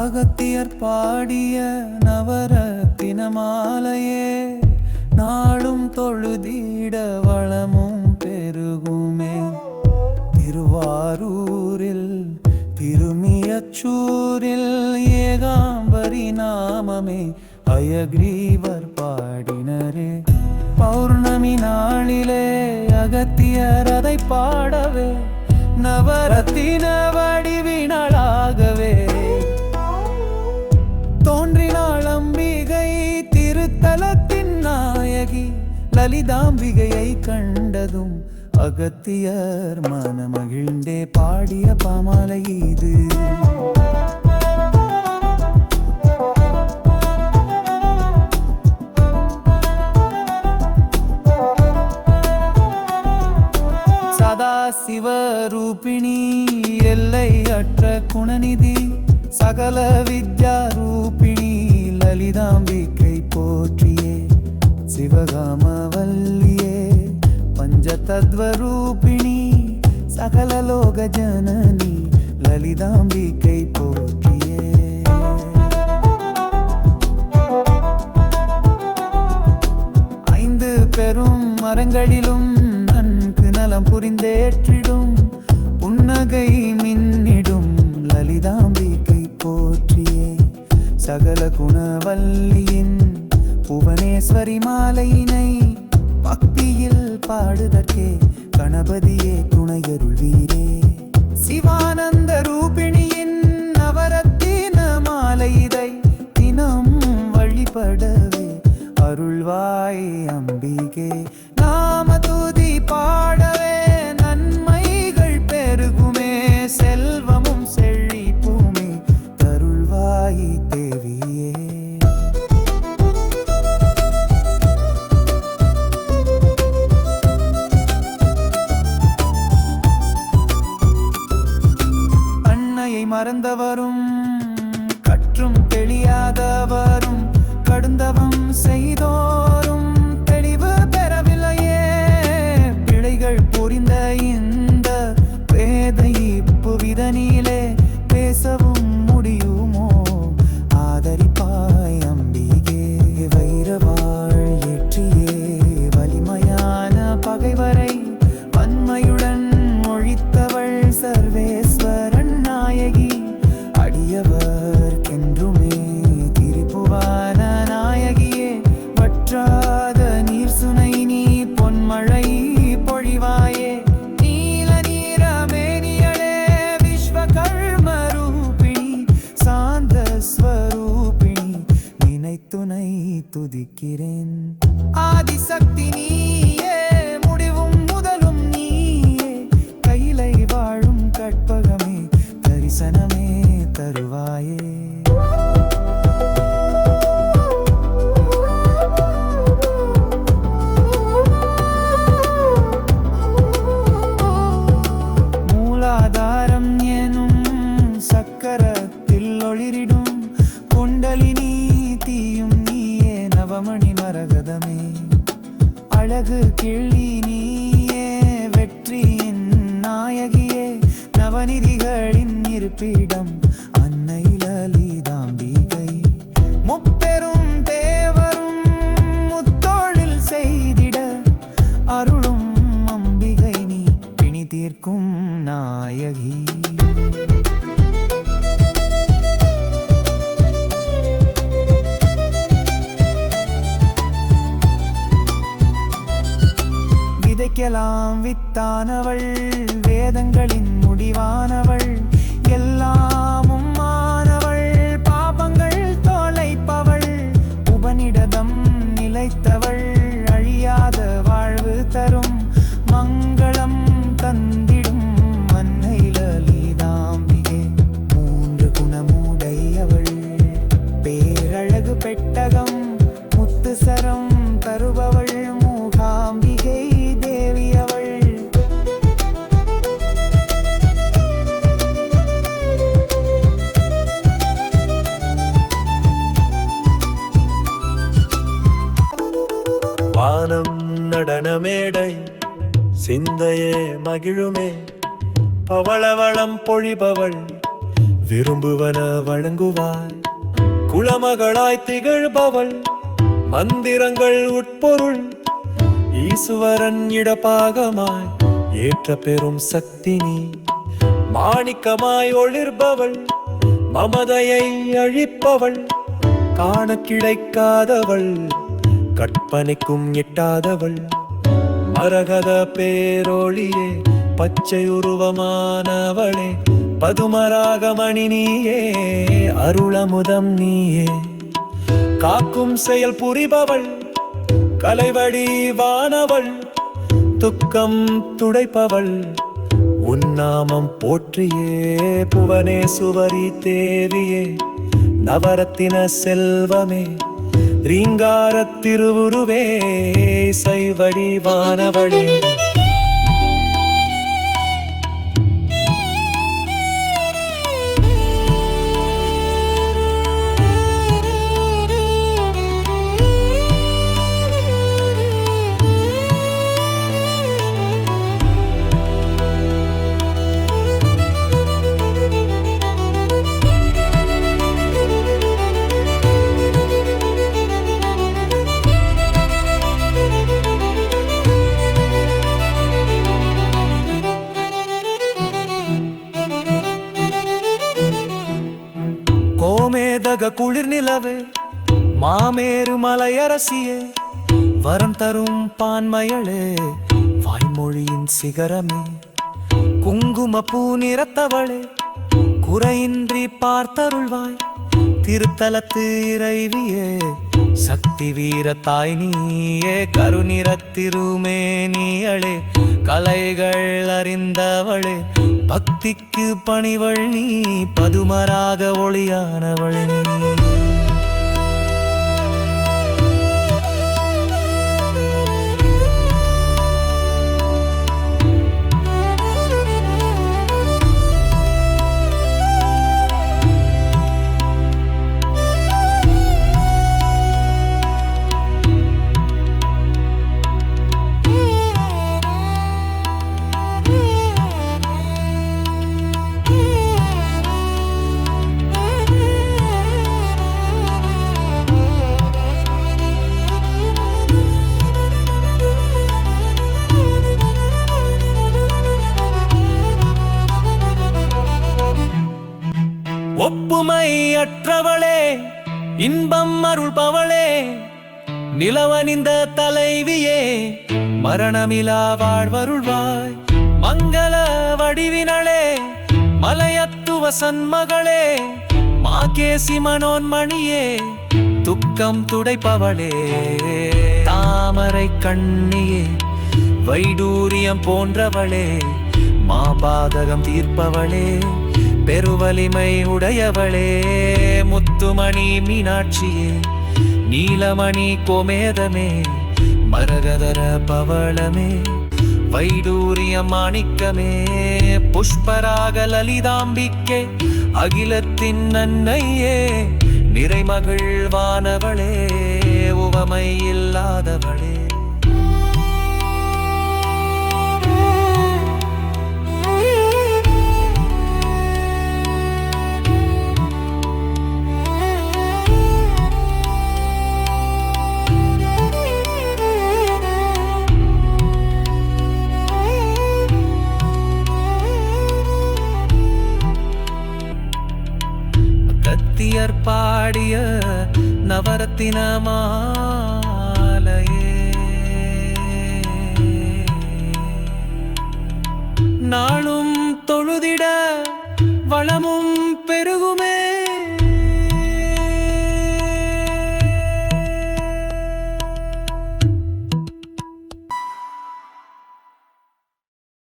அகத்தியர் பாடிய நவரத்தின மாலையே நாளும் தொழுதிட வளமும் பெருகுமே. திருவாரூரில் திருமியச்சூரில் ஏகாம்பரி நாமமே அயக்ரீவர் பாடினரே. பௌர்ணமி நாளிலே அகத்தியர் அதை பாடவே நவரத்தின வடிவினளாகவே தோன்றினாள் அம்பிகை. திருத்தலத்தின் நாயகி லலிதாம்பிகையை கண்டதும் அகத்தியர் மனமகிழ்ந்தே பாடிய பாமாலை இது. சிவரூபிணி எல்லை அற்ற குணநிதி சகல வித்யா ரூபிணி லலிதாம்பிகை போற்றியே. சிவகாமவல்லியே பஞ்சதத்வரூபிணி சகல லோக ஜனனி லலிதாம்பிகை போற்றியே. ஐந்து பெரும் மரங்களிலும் நன்கு நலம் புரிந்தேற்றிடும் புன்னகை மின்னிடும் லலிதாம்பிகை போற்றியே. சகல குணவல்லியின் புவனேஸ்வரி மாலையினை பக்தியில் பாடுதற்கே கணபதியே துணையருள்வீரே. சிவானந்த ரூபிணியின் நவரத்தின மாலை இதை தினம் வழிபடவே அருள்வாய் அம்பிகே. நாம துதி பாடவே நன்மைகள் பெருகுமே, செல்வமும் செழிப்புமே தருள்வாய் தேவியே. அன்னையை மறந்தவரும் கற்றும் தெளியாதவரும் கடுந்தவம் செய்தோரும் தெளிவு பெறவில்லையே. பிழைகள் புரிந்த இந்த வேதை புவிதனிலே பேசவும் முடியுமோ? ஆதரிப்பாய் அம்பிகே. வைரவாள் ஏற்றியே வலிமையான பகைவரை வன்மையுடன் ஒழித்தவள் சர்வேஸ்வரன் நாயகி. அடியவர்க்கென்றுமே திரிபுவான நாயகியே. வற்றாத நீர் சுனை நீ பொன்மழை பொழிவாயே. நீல நீரமேனியளே விஸ்வகர்ம ரூபிணி சாந்த ஸ்வரூபிணி நினைத்துனை துதிக்கிறேன். ஆதிசக்தி நீயே முடிவும் முதலும் நீயே. கையிலை வாழும் கற்பகமே தரிசனமே தருவாயே. மூலாதாரம் எனும் சக்கரத்தில் ஒளிரிடும் குண்டலினி தீயும் நீயே. நவமணி மரகதமே அழகு கிள்ளி நீயே. வெற்றியின் நாயகியே நவநிதிகளின் இருப்பிடம் அன்னை லலிதாம்பிகை. முப்பெரும் தேவரும் முத்தொழில் செய்திட அருளும் அம்பிகை நீ பிணி தீர்க்கும் நாயகி. விதைக்கலாம் வித்தானவள் வேதங்களின் முடிவானவள். எல்லாமும் மானவள் பாபங்கள் தொலைப்பவள். உபநிடதம் நிலைத்தவள் அழியாத வாழ்வு தரும் மங்களம் தந்திடும் அன்னை லலிதாம்பிகே. மூன்று குணமுடையவள் பேரழகு பெட்டகம் முத்து சரம் தருபவள் மூகாம்பிகை தேவி அவள். வானம் நடனமேடை சிந்தையே மகிழுமே. பவளவளம் பொழிபவள் விரும்புவன வழங்குவாய். குளமகளாய் திகழ்பவள் மந்திரங்கள் உட்பொருள். ஈசுவரன் இடப்பாகமாய் ஏற்ற பெரும் சக்தி நீ. மாணிக்கமாய் ஒளிர்பவள் மமதையை அழிப்பவள். காண கிடைக்காதவள் கற்பனைக்கும் எட்டாதவள். மரகத பேரொளியே பச்சை உருவமானவளே. பதுமராகமணி நீயே அருளமுதம் நீயே. காக்கும் செயல் புரிபவள் கலைவடிவானவள். துக்கம் துடைப்பவள் உன்னாமம் போற்றியே. புவனேசுவரி தேவியே நவரத்தின செல்வமே. ரீங்காரத் திருவுருவே இசைவடிவானவளே. கோமேதக குளிர் நிலவே மாமேரு மலையரசியே. வரம் தரும் பான்மயளே வாய்மொழியின் சிகரமே. குங்கும பூ நிறத்தவளே குறையின்றி பார்த்தருள்வாய். திருத்தலத்து இறைவியே சக்தி வீர தாய் நீயே. கருநிறத்திருமேனியளே கலைகள் அறிந்தவளே. பக்திக்கு பணிவள் நீ பதுமராக ஒளியானவள் நீ. ஒப்புமை அற்றவளே இன்பம் அருள்பவளே. நிலவனிந்த தலைவியே மரணமிலா வாழ்வருள்வாய். மங்கள வடிவினளே மலையத்துவ சன்மகளே. மாகேசி மனோன்மணியே துக்கம் துடைப்பவளே. தாமரை கண்ணியே வைடூரியம் போன்றவளே. மாபாதகம் தீர்ப்பவளே பெருவலிமை உடையவளே. முத்துமணி மீனாட்சியே நீலமணி கோமேதமே. மரகதர பவளமே வைடூரியம் மாணிக்கமே. புஷ்பராக லலிதாம்பிக்கே அகிலத்தின் அன்னையே. நிறைமகிழ்வானவளே உவமை இல்லாதவளே. கத்தியர் பாடிய நவரத்தின மாலையே. நாளும் தொழுதிட வளமும் பெருகுமே.